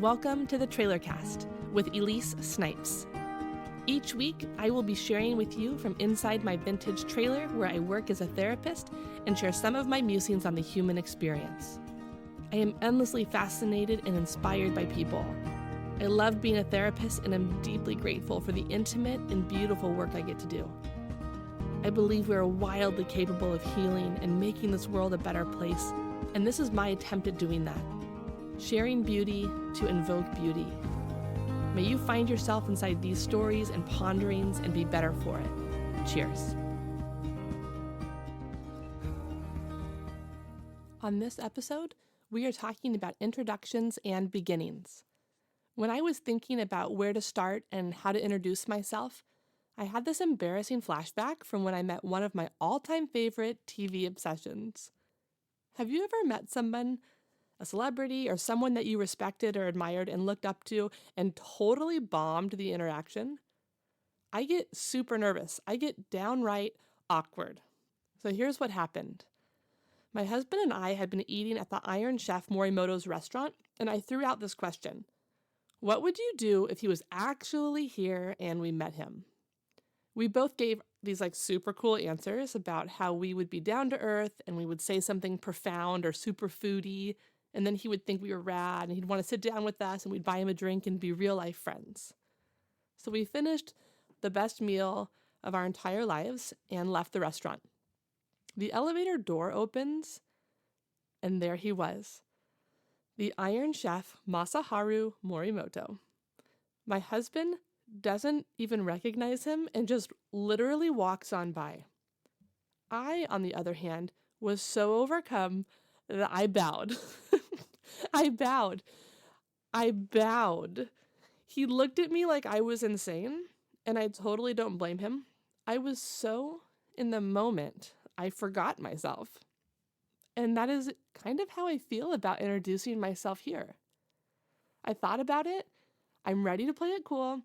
Welcome to the Trailer Cast with Elise Snipes. Each week, I will be sharing with you from inside my vintage trailer where I work as a therapist and share some of my musings on the human experience. I am endlessly fascinated and inspired by people. I love being a therapist and am deeply grateful for the intimate and beautiful work I get to do. I believe we are wildly capable of healing and making this world a better place, and this is my attempt at doing that. Sharing beauty to invoke beauty. May you find yourself inside these stories and ponderings and be better for it. Cheers. On this episode, we are talking about introductions and beginnings. When I was thinking about where to start and how to introduce myself, I had this embarrassing flashback from when I met one of my all-time favorite TV obsessions. Have you ever met someone, a celebrity or someone that you respected or admired and looked up to, and totally bombed the interaction? I get super nervous. I get downright awkward. So here's what happened. My husband and I had been eating at the Iron Chef Morimoto's restaurant, and I threw out this question. What would you do if he was actually here and we met him? We both gave these super cool answers about how we would be down to earth and we would say something profound or super foodie, and then he would think we were rad and he'd want to sit down with us and we'd buy him a drink and be real life friends. So we finished the best meal of our entire lives and left the restaurant. The elevator door opens and there he was, the Iron Chef Masaharu Morimoto. My husband doesn't even recognize him and just literally walks on by. I, on the other hand, was so overcome that I bowed. I bowed. He looked at me like I was insane, and I totally don't blame him. I was so in the moment, I forgot myself. And that is kind of how I feel about introducing myself here. I thought about it. I'm ready to play it cool.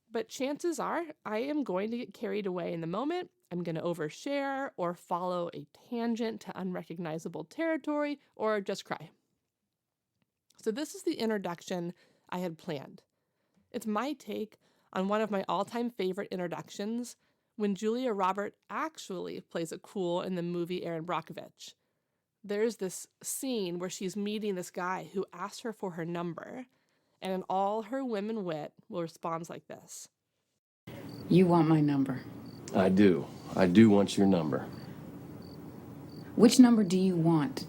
But chances are I am going to get carried away in the moment. I'm going to overshare or follow a tangent to unrecognizable territory or just cry. So this is the introduction I had planned. It's my take on one of my all-time favorite introductions when Julia Roberts actually plays it cool in the movie Erin Brockovich. There's this scene where she's meeting this guy who asks her for her number, and in all her women wit, will respond like this. You want my number? I do. I do want your number. Which number do you want?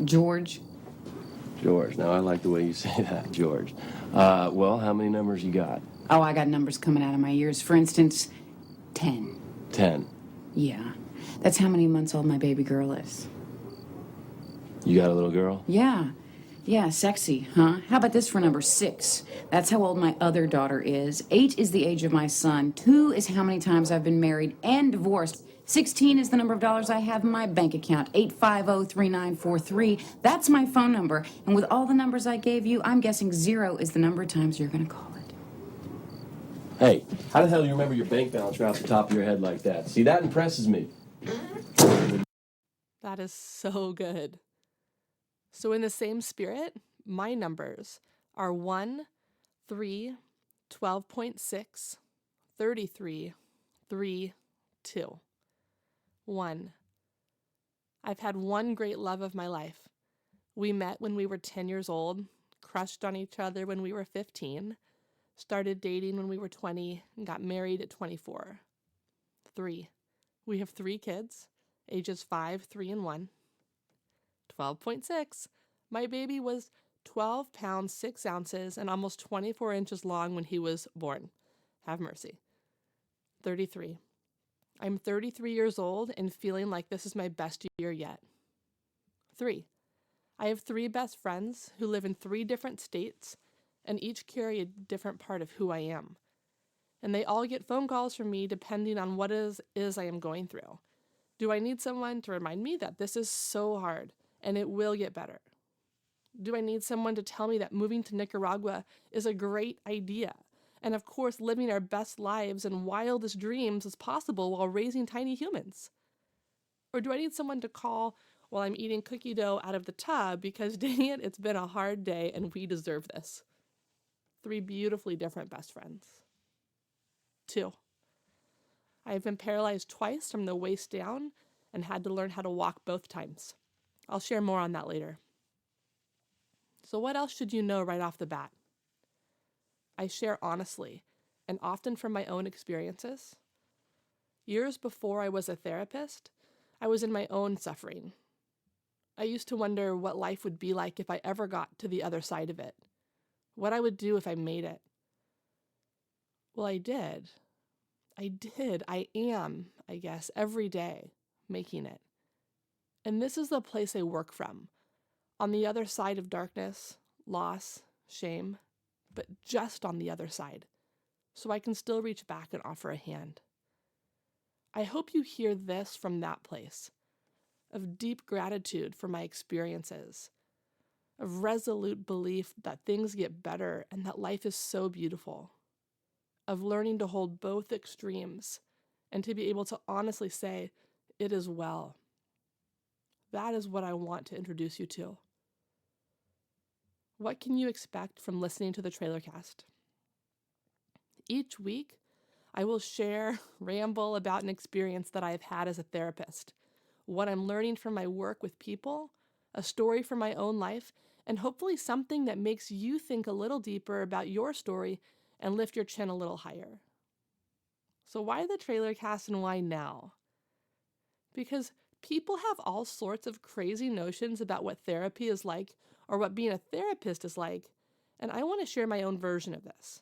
George? George. Now, I like the way you say that, George. Well, how many numbers you got? Oh, I got numbers coming out of my ears. For instance, 10. 10. Yeah. That's how many months old my baby girl is. You got a little girl? Yeah. Yeah, sexy, huh? How about this for number 6? That's how old my other daughter is. 8 is the age of my son. 2 is how many times I've been married and divorced. 16 is the number of dollars I have in my bank account. 850-3943. That's my phone number. And with all the numbers I gave you, I'm guessing 0 is the number of times you're going to call it. Hey, how the hell do you remember your bank balance right off the top of your head like that? See, that impresses me. That is so good. So in the same spirit, my numbers are 1, 3, 12.6, 33, 3, 2. 1. I've had one great love of my life. We met when we were 10 years old, crushed on each other when we were 15, started dating when we were 20, and got married at 24. 3. We have 3 kids, ages 5, 3, and 1. 12.6. My baby was 12 pounds, 6 ounces, and almost 24 inches long when he was born. Have mercy. 33. I'm 33 years old and feeling like this is my best year yet. 3. I have 3 best friends who live in 3 different states and each carry a different part of who I am. And they all get phone calls from me depending on what it is I am going through. Do I need someone to remind me that this is so hard and it will get better? Do I need someone to tell me that moving to Nicaragua is a great idea? And of course, living our best lives and wildest dreams is possible while raising tiny humans? Or do I need someone to call while I'm eating cookie dough out of the tub because dang it, it's been a hard day and we deserve this? 3 beautifully different best friends. 2. I've been paralyzed twice from the waist down and had to learn how to walk both times. I'll share more on that later. So what else should you know right off the bat? I share honestly, and often from my own experiences. Years before I was a therapist, I was in my own suffering. I used to wonder what life would be like if I ever got to the other side of it, what I would do if I made it. Well, I did. I am, I guess, every day making it. And this is the place I work from, on the other side of darkness, loss, shame, but just on the other side, so I can still reach back and offer a hand. I hope you hear this from that place, of deep gratitude for my experiences, of resolute belief that things get better and that life is so beautiful, of learning to hold both extremes and to be able to honestly say, it is well. That is what I want to introduce you to. What can you expect from listening to the Trailercast? Each week, I will share, ramble about an experience that I've had as a therapist, what I'm learning from my work with people, a story from my own life, and hopefully something that makes you think a little deeper about your story and lift your chin a little higher. So why the Trailercast and why now? Because people have all sorts of crazy notions about what therapy is like or what being a therapist is like, and I want to share my own version of this.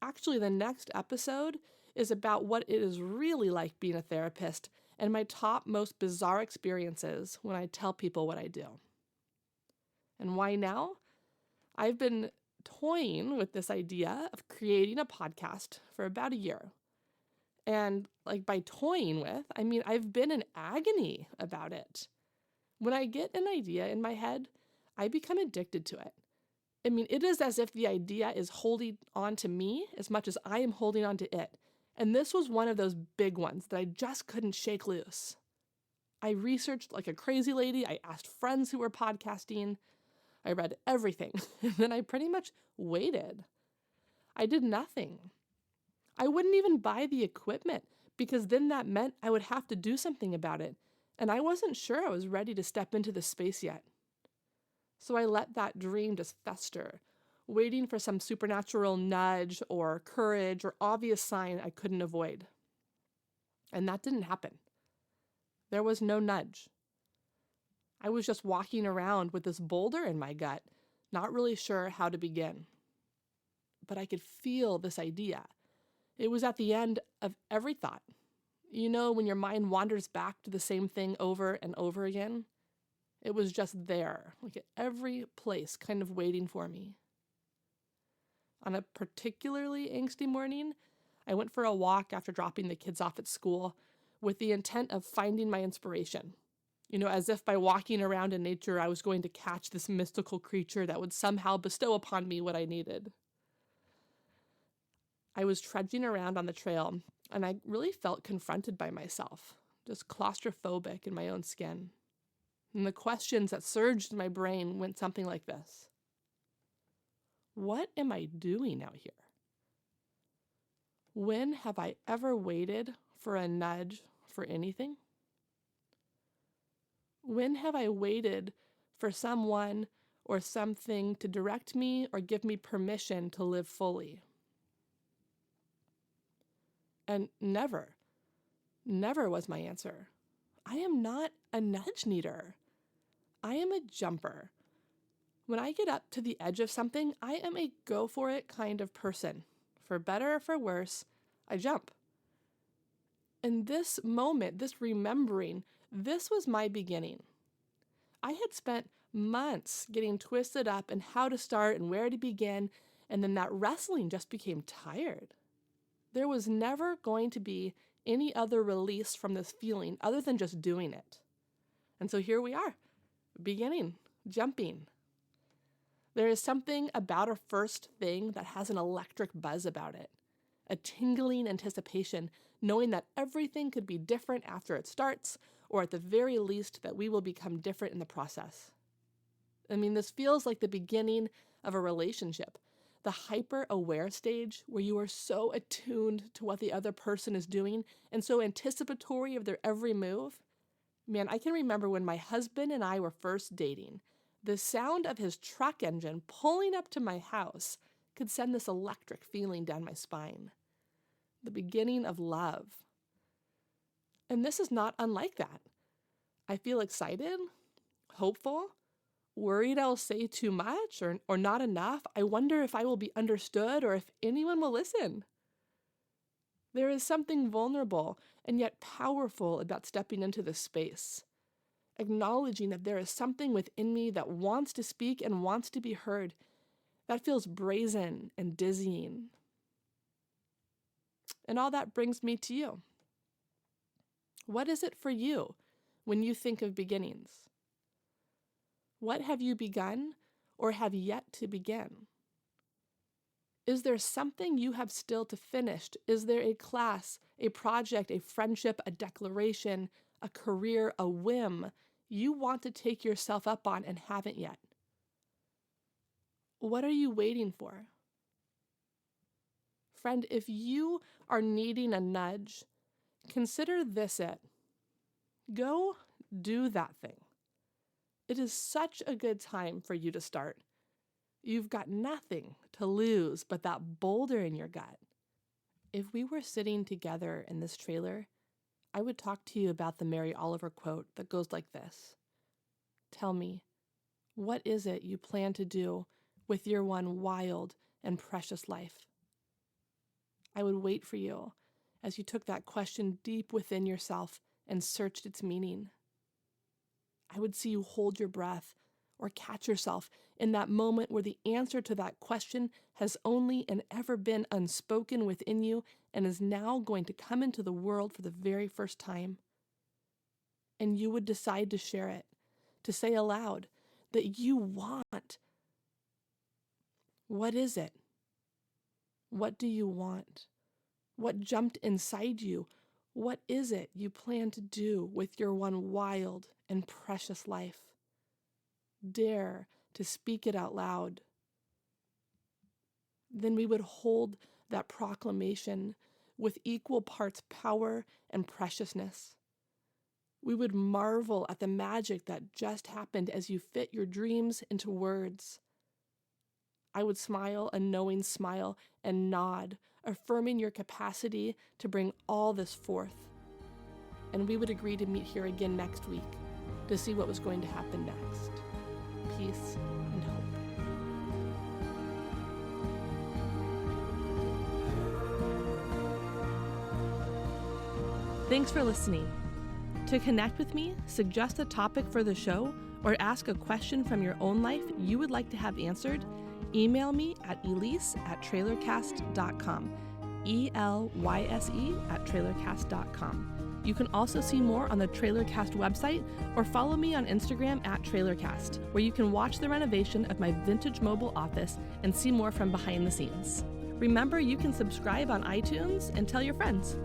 Actually, the next episode is about what it is really like being a therapist and my top most bizarre experiences when I tell people what I do. And why now? I've been toying with this idea of creating a podcast for about a year. And by toying with, I mean I've been in agony about it. When I get an idea in my head, I become addicted to it. I mean, it is as if the idea is holding on to me as much as I am holding on to it. And this was one of those big ones that I just couldn't shake loose. I researched like a crazy lady. I asked friends who were podcasting. I read everything. And then I pretty much waited. I did nothing. I wouldn't even buy the equipment because then that meant I would have to do something about it. And I wasn't sure I was ready to step into this space yet. So I let that dream just fester, waiting for some supernatural nudge or courage or obvious sign I couldn't avoid. And that didn't happen. There was no nudge. I was just walking around with this boulder in my gut, not really sure how to begin. But I could feel this idea. It was at the end of every thought. You know, when your mind wanders back to the same thing over and over again? It was just there, like at every place, kind of waiting for me. On a particularly angsty morning, I went for a walk after dropping the kids off at school with the intent of finding my inspiration. You know, as if by walking around in nature, I was going to catch this mystical creature that would somehow bestow upon me what I needed. I was trudging around on the trail, and I really felt confronted by myself, just claustrophobic in my own skin. And the questions that surged in my brain went something like this. What am I doing out here? When have I ever waited for a nudge for anything? When have I waited for someone or something to direct me or give me permission to live fully? And never was my answer. I am not a nudge needer. I am a jumper. When I get up to the edge of something, I am a go for it kind of person. For better or for worse, I jump. And this moment, this remembering, this was my beginning. I had spent months getting twisted up in how to start and where to begin, and then that wrestling just became tired. There was never going to be any other release from this feeling other than just doing it. And so here we are, beginning, jumping. There is something about a first thing that has an electric buzz about it, a tingling anticipation, knowing that everything could be different after it starts, or at the very least that we will become different in the process. I mean, this feels like the beginning of a relationship, the hyper-aware stage where you are so attuned to what the other person is doing and so anticipatory of their every move. Man, I can remember when my husband and I were first dating. The sound of his truck engine pulling up to my house could send this electric feeling down my spine. The beginning of love. And this is not unlike that. I feel excited, hopeful, worried I'll say too much or not enough. I wonder if I will be understood or if anyone will listen. There is something vulnerable and yet powerful about stepping into this space, acknowledging that there is something within me that wants to speak and wants to be heard. That feels brazen and dizzying. And all that brings me to you. What is it for you when you think of beginnings? What have you begun or have yet to begin? Is there something you have still to finish? Is there a class, a project, a friendship, a declaration, a career, a whim you want to take yourself up on and haven't yet? What are you waiting for? Friend, if you are needing a nudge, consider this it. Go do that thing. It is such a good time for you to start. You've got nothing to lose but that boulder in your gut. If we were sitting together in this trailer, I would talk to you about the Mary Oliver quote that goes like this. Tell me, what is it you plan to do with your one wild and precious life? I would wait for you as you took that question deep within yourself and searched its meaning. I would see you hold your breath or catch yourself in that moment where the answer to that question has only and ever been unspoken within you and is now going to come into the world for the very first time. And you would decide to share it, to say aloud that you want. What is it? What do you want? What jumped inside you? What is it you plan to do with your one wild and precious life? Dare to speak it out loud. Then we would hold that proclamation with equal parts power and preciousness. We would marvel at the magic that just happened as you fit your dreams into words. I would smile a knowing smile and nod, affirming your capacity to bring all this forth. And we would agree to meet here again next week to see what was going to happen next. Peace and hope. Thanks for listening. To connect with me, suggest a topic for the show, or ask a question from your own life you would like to have answered, email me at elyse@trailercast.com. ELYSE@trailercast.com. You can also see more on the Trailercast website or follow me on Instagram @trailercast, where you can watch the renovation of my vintage mobile office and see more from behind the scenes. Remember, you can subscribe on iTunes and tell your friends.